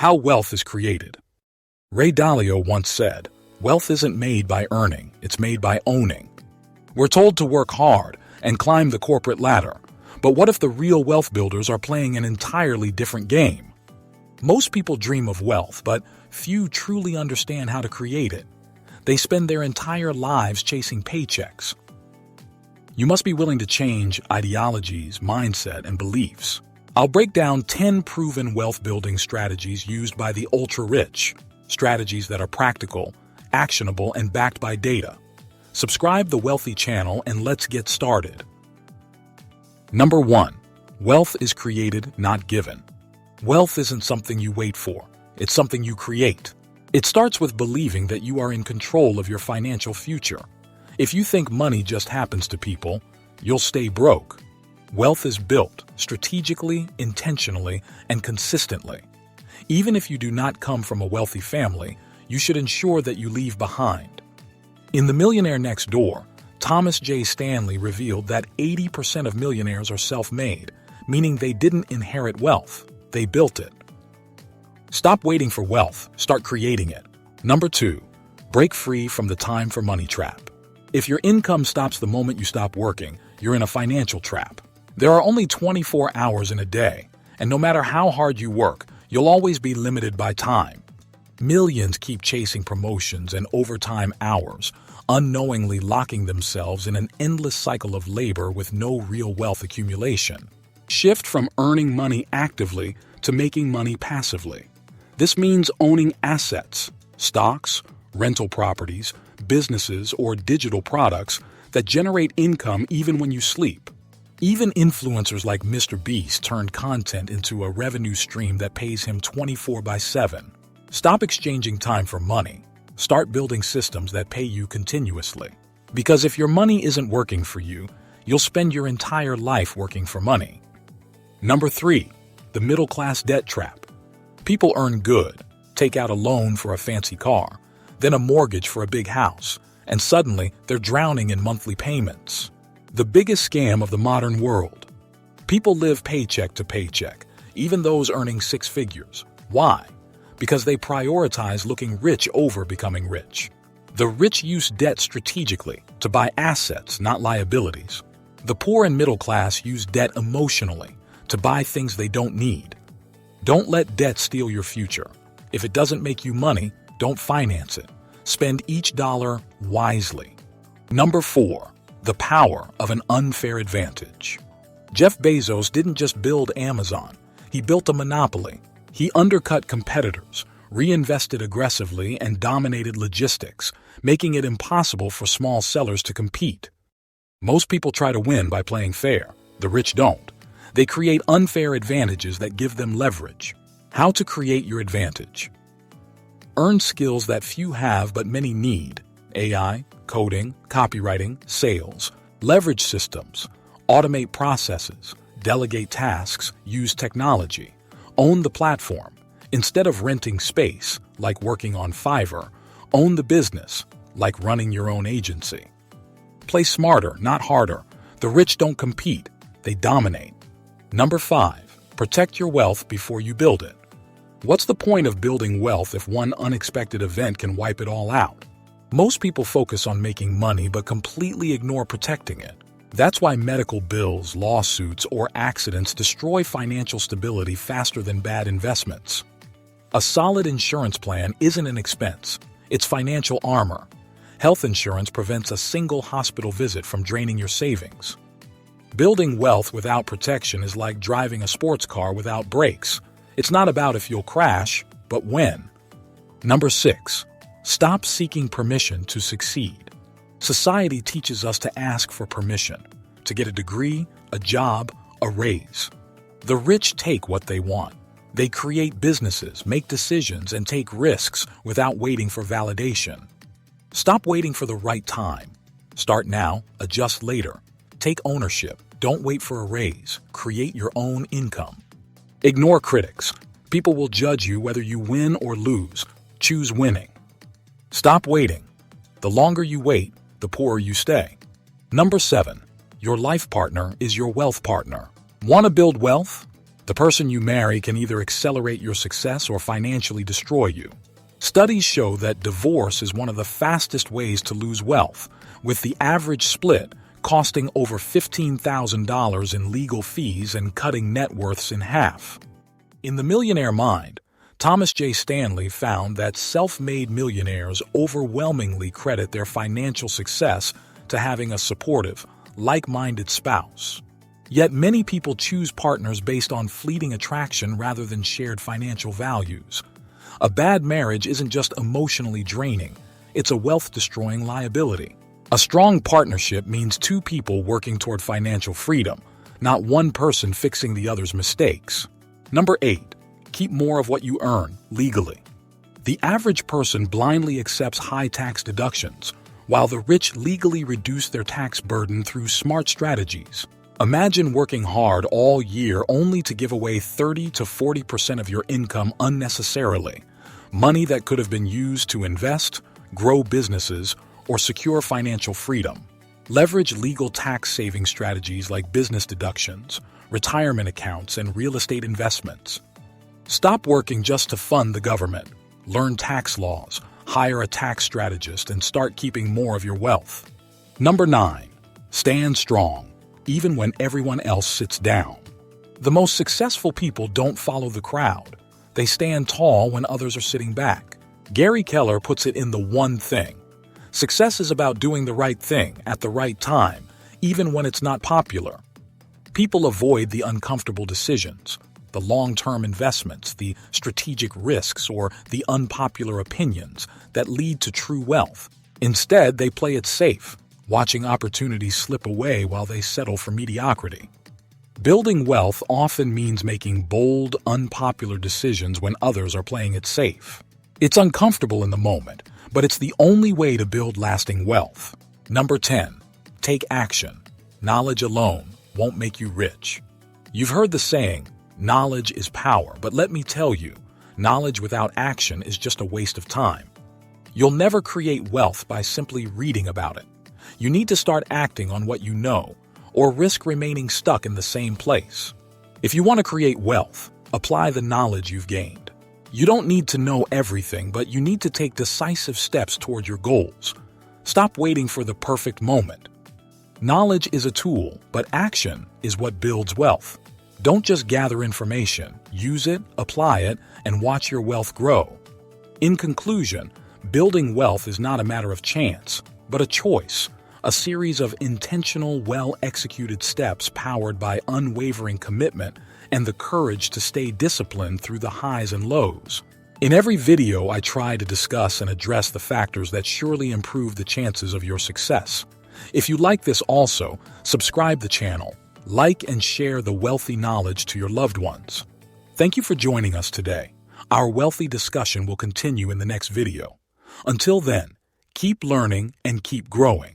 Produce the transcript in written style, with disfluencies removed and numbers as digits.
How wealth is created. Ray Dalio once said, "Wealth isn't made by earning, it's made by owning." We're told to work hard and climb the corporate ladder, but what if the real wealth builders are playing an entirely different game? Most people dream of wealth, but few truly understand how to create it. They spend their entire lives chasing paychecks. You must be willing to change ideologies, mindset, and beliefs. I'll break down 10 proven wealth-building strategies used by the ultra-rich, strategies that are practical, actionable, and backed by data. Subscribe the Wealthy channel and let's get started. Number 1. Wealth is created, not given. Wealth isn't something you wait for. It's something you create. It starts with believing that you are in control of your financial future. If you think money just happens to people, you'll stay broke. Wealth is built strategically, intentionally, and consistently. Even if you do not come from a wealthy family, you should ensure that you leave behind. In The Millionaire Next Door, Thomas J. Stanley revealed that 80% of millionaires are self-made, meaning they didn't inherit wealth, they built it. Stop waiting for wealth, start creating it. Number 2. Break free from the time for money trap. If your income stops the moment you stop working, you're in a financial trap. There are only 24 hours in a day, and no matter how hard you work, you'll always be limited by time. Millions keep chasing promotions and overtime hours, unknowingly locking themselves in an endless cycle of labor with no real wealth accumulation. Shift from earning money actively to making money passively. This means owning assets, stocks, rental properties, businesses, or digital products that generate income even when you sleep. Even influencers like Mr. Beast turned content into a revenue stream that pays him 24/7. Stop exchanging time for money. Start building systems that pay you continuously. Because if your money isn't working for you, you'll spend your entire life working for money. Number 3. The middle-class debt trap. People earn good, take out a loan for a fancy car, then a mortgage for a big house, and suddenly they're drowning in monthly payments. The biggest scam of the modern world. People live paycheck to paycheck, even those earning 6 figures. Why? Because they prioritize looking rich over becoming rich. The rich use debt strategically to buy assets, not liabilities. The poor and middle class use debt emotionally to buy things they don't need. Don't let debt steal your future. If it doesn't make you money, don't finance it. Spend each dollar wisely. Number 4. The power of an unfair advantage. Jeff Bezos didn't just build Amazon. He built a monopoly. He undercut competitors, reinvested aggressively, and dominated logistics, making it impossible for small sellers to compete. Most people try to win by playing fair. The rich don't. They create unfair advantages that give them leverage. How to create your advantage. Earn skills that few have but many need. AI, coding, copywriting, sales. Leverage systems. Automate processes. Delegate tasks. Use technology. Own the platform. Instead of renting space, like working on Fiverr, own the business, like running your own agency. Play smarter, not harder. The rich don't compete, they dominate. Number 5. Protect your wealth before you build it. What's the point of building wealth if one unexpected event can wipe it all out? Most people focus on making money but completely ignore protecting it. That's why medical bills, lawsuits, or accidents destroy financial stability faster than bad investments. A solid insurance plan isn't an expense, it's financial armor. Health insurance prevents a single hospital visit from draining your savings. Building wealth without protection is like driving a sports car without brakes. It's not about if you'll crash, but when. Number 6. Stop seeking permission to succeed. Society teaches us to ask for permission, to get a degree, a job, a raise. The rich take what they want. They create businesses, make decisions, and take risks without waiting for validation. Stop waiting for the right time. Start now, adjust later. Take ownership. Don't wait for a raise. Create your own income. Ignore critics. People will judge you whether you win or lose. Choose winning. Stop waiting. The longer you wait, the poorer you stay. Number 7. Your life partner is your wealth partner. Want to build wealth? The person you marry can either accelerate your success or financially destroy you. Studies show that divorce is one of the fastest ways to lose wealth, with the average split costing over $15,000 in legal fees and cutting net worths in half. In The Millionaire Mind, Thomas J. Stanley found that self-made millionaires overwhelmingly credit their financial success to having a supportive, like-minded spouse. Yet many people choose partners based on fleeting attraction rather than shared financial values. A bad marriage isn't just emotionally draining, it's a wealth-destroying liability. A strong partnership means two people working toward financial freedom, not one person fixing the other's mistakes. Number 8. Keep more of what you earn legally. The average person blindly accepts high tax deductions, while the rich legally reduce their tax burden through smart strategies. Imagine working hard all year only to give away 30 to 40% of your income unnecessarily, money that could have been used to invest, grow businesses, or secure financial freedom. Leverage legal tax-saving strategies like business deductions, retirement accounts, and real estate investments. Stop working just to fund the government. Learn tax laws, hire a tax strategist, and start keeping more of your wealth. Number 9. Stand strong, even when everyone else sits down. The most successful people don't follow the crowd. They stand tall when others are sitting back. Gary Keller puts it in the one thing. Success is about doing the right thing at the right time, even when it's not popular. People avoid the uncomfortable decisions, the long-term investments, the strategic risks, or the unpopular opinions that lead to true wealth. Instead, they play it safe, watching opportunities slip away while they settle for mediocrity. Building wealth often means making bold, unpopular decisions when others are playing it safe. It's uncomfortable in the moment, but it's the only way to build lasting wealth. Number 10. Take action. Knowledge alone won't make you rich. You've heard the saying, knowledge is power, but let me tell you, knowledge without action is just a waste of time. You'll never create wealth by simply reading about it. You need to start acting on what you know, or risk remaining stuck in the same place. If you want to create wealth, apply the knowledge you've gained. You don't need to know everything, but you need to take decisive steps toward your goals. Stop waiting for the perfect moment. Knowledge is a tool, but action is what builds wealth. Don't just gather information, use it, apply it, and watch your wealth grow. In conclusion, building wealth is not a matter of chance, but a choice, a series of intentional, well-executed steps powered by unwavering commitment and the courage to stay disciplined through the highs and lows. In every video, I try to discuss and address the factors that surely improve the chances of your success. If you like this also, subscribe the channel, like and share the wealthy knowledge to your loved ones. Thank you for joining us today. Our wealthy discussion will continue in the next video. Until then, keep learning and keep growing.